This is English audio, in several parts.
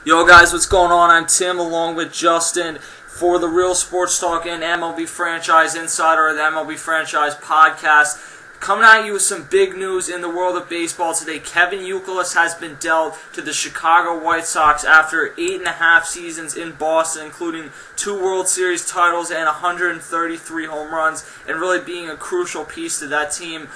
Yo guys, what's going on? I'm Tim along with Justin for the Real Sports Talk and MLB Franchise Insider of the MLB Franchise Podcast. Coming at you with some big news in the world of baseball today. Kevin Youkillis has been dealt to the Chicago White Sox after 8.5 seasons in Boston, including 2 World Series titles and 133 home runs, and really being a crucial piece to that team,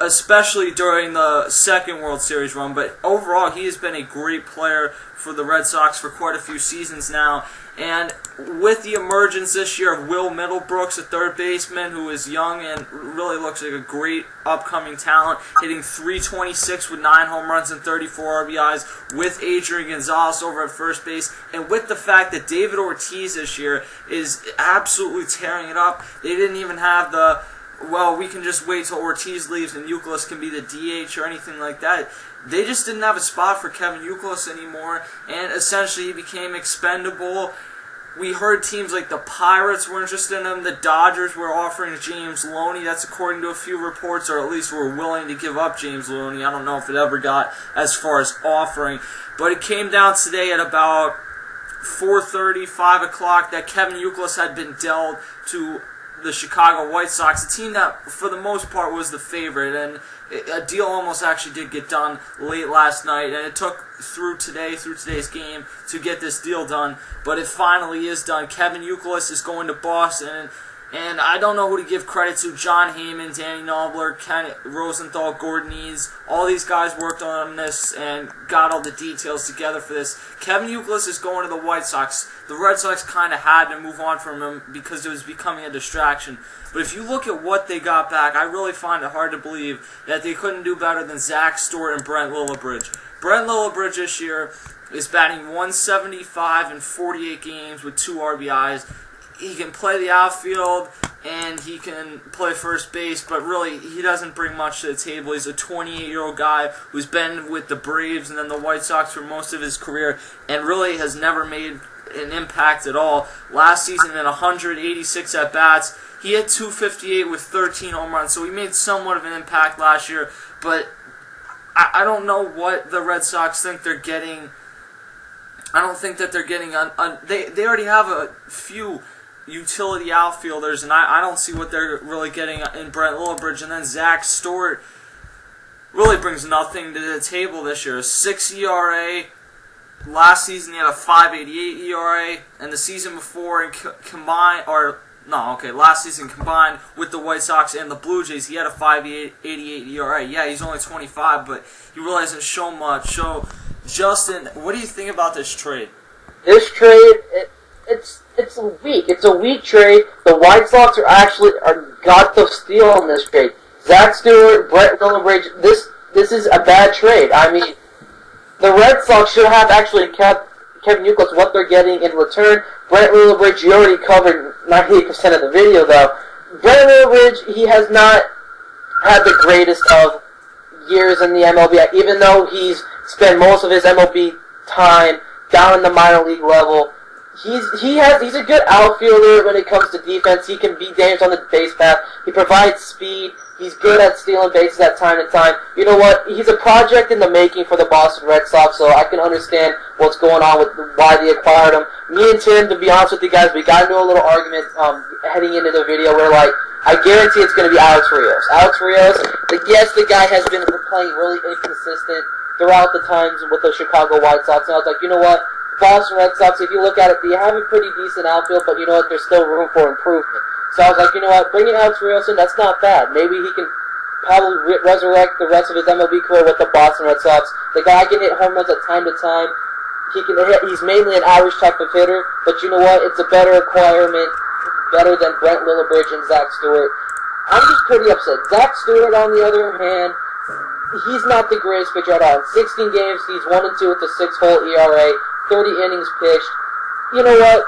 especially during the second World Series run. But overall, he has been a great player for the Red Sox for quite a few seasons now. And with the emergence this year of Will Middlebrooks, a third baseman who is young and really looks like a great upcoming talent, hitting .326 with 9 home runs and 34 RBIs, with Adrian Gonzalez over at first base, and with the fact that David Ortiz this year is absolutely tearing it up. They didn't even have the, well, we can just wait till Ortiz leaves and Youkillis can be the DH or anything like that. They just didn't have a spot for Kevin Youkillis anymore, and essentially he became expendable. We heard teams like the Pirates were interested in him. The Dodgers were offering James Loney. That's according to a few reports, or at least were willing to give up James Loney. I don't know if it ever got as far as offering. But it came down today at about 4:30, 5 o'clock that Kevin Youkillis had been dealt to the Chicago White Sox, a team that for the most part was the favorite, and a deal almost actually did get done late last night, and it took through today's game to get this deal done, but it finally is done. Kevin Youkillis is going to Boston, and I don't know who to give credit to. John Heyman, Danny Knobler, Ken Rosenthal, Gordon Eads, all these guys worked on this and got all the details together for this. Kevin Youkillis is going to the White Sox. The Red Sox kind of had to move on from him because it was becoming a distraction. But if you look at what they got back, I really find it hard to believe that they couldn't do better than Zach Stewart and Brent Lillibridge. Brent Lillibridge this year is batting .175 in 48 games with 2 RBIs. He can play the outfield and he can play first base, but really he doesn't bring much to the table. He's a 28-year-old guy who's been with the Braves and then the White Sox for most of his career and really has never made an impact at all. Last season in 186 at-bats, he had .258 with 13 home runs, so he made somewhat of an impact last year, but I don't know what the Red Sox think they're getting. I don't think that they're getting they already have a few utility outfielders, and I don't see what they're really getting in Brent Lillibridge. And then Zach Stewart really brings nothing to the table this year. A 6 ERA. Last season he had a 5.88 ERA, and the season before last season combined with the White Sox and the Blue Jays, he had a 5.88 ERA. Yeah, he's only 25, but he really hasn't shown much. So, Justin, what do you think about this trade? This trade, it's weak. It's a weak trade. The White Sox got the steal on this trade. Zach Stewart, Brent Lillibridge. This is a bad trade. I mean, the Red Sox should have actually kept Kevin Youkillis what they're getting in return. Brent Lillibridge, you already covered 98% of the video, though. Brent Lillibridge, he has not had the greatest of years in the MLB, even though he's spent most of his MLB time down in the minor league level. He's a good outfielder when it comes to defense. He can be dangerous on the base path. He provides speed. He's good at stealing bases at time to time. You know what? He's a project in the making for the Boston Red Sox, so I can understand what's going on with why they acquired him. Me and Tim, to be honest with you guys, we got into a little argument heading into the video where, I guarantee it's going to be Alex Rios. Alex Rios, yes, the guy has been playing really inconsistent throughout the times with the Chicago White Sox, and I was like, you know what? Boston Red Sox, if you look at it, they have a pretty decent outfield, but you know what? There's still room for improvement. So I was like, you know what? Bringing Alex Rios in, that's not bad. Maybe he can probably resurrect the rest of his MLB career with the Boston Red Sox. The guy can hit home runs at time to time. He's mainly an average type of hitter, but you know what? It's a better acquirement, better than Brent Lillibridge and Zach Stewart. I'm just pretty upset. Zach Stewart, on the other hand, he's not the greatest pitcher at all. In 16 games, he's 1-2 with a 6-hole ERA, 30 innings pitched. You know what?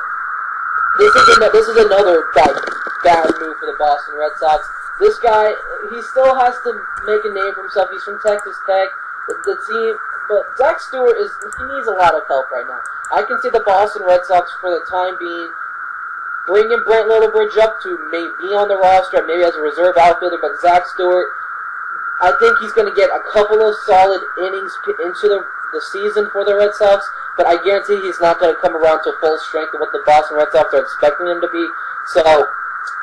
This is another bad move for the Boston Red Sox. This guy, he still has to make a name for himself. He's from Texas Tech. The team, but Zach Stewart he needs a lot of help right now. I can see the Boston Red Sox for the time being bringing Brent Lillibridge up to be on the roster, maybe as a reserve outfielder, but Zach Stewart, I think he's going to get a couple of solid innings into the the season for the Red Sox, but I guarantee he's not going to come around to full strength of what the Boston Red Sox are expecting him to be. So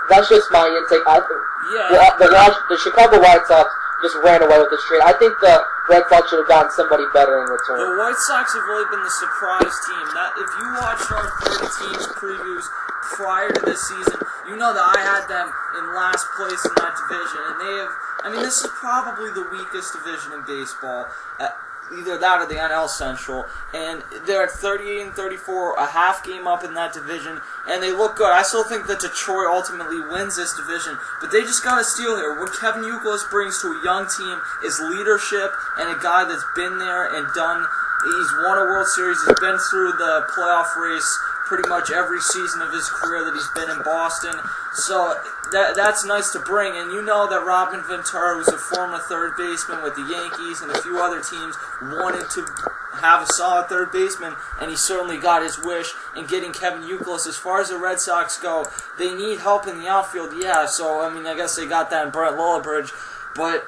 that's just my intake. The Chicago White Sox just ran away with this trade. I think the Red Sox should have gotten somebody better in return. The White Sox have really been the surprise team. That if you watched our 30 teams previews prior to this season, you know that I had them in last place in that division, and they have. I mean, this is probably the weakest division in baseball. Either that or the NL Central, and they're at 38 and 34, a half game up in that division, and they look good. I still think that Detroit ultimately wins this division, but they just got a steal here. What Kevin Youkillis brings to a young team is leadership and a guy that's been there and done. He's won a World Series. He's been through the playoff race pretty much every season of his career that he's been in Boston. So that's nice to bring. And you know that Robin Ventura, who's a former third baseman with the Yankees and a few other teams, wanted to have a solid third baseman, and he certainly got his wish in getting Kevin Youkillis. As far as the Red Sox go, they need help in the outfield, yeah. So, I mean, I guess they got that in Brent Lillibridge. But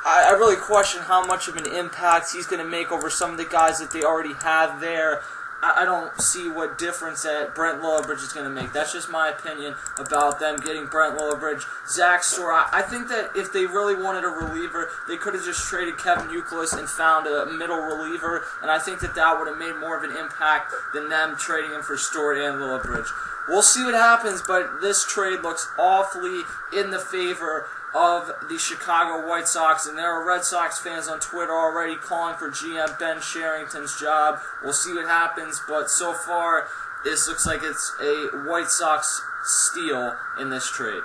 I really question how much of an impact he's going to make over some of the guys that they already have there. I don't see what difference that Brent Lillibridge is going to make. That's just my opinion about them getting Brent Lillibridge. Zach Stewart, I think that if they really wanted a reliever, they could have just traded Kevin Youkillis and found a middle reliever, and I think that that would have made more of an impact than them trading him for Stewart and Lillibridge. We'll see what happens, but this trade looks awfully in the favor of the Chicago White Sox, and there are Red Sox fans on Twitter already calling for GM Ben Cherington's job. We'll see what happens, but so far, this looks like it's a White Sox steal in this trade.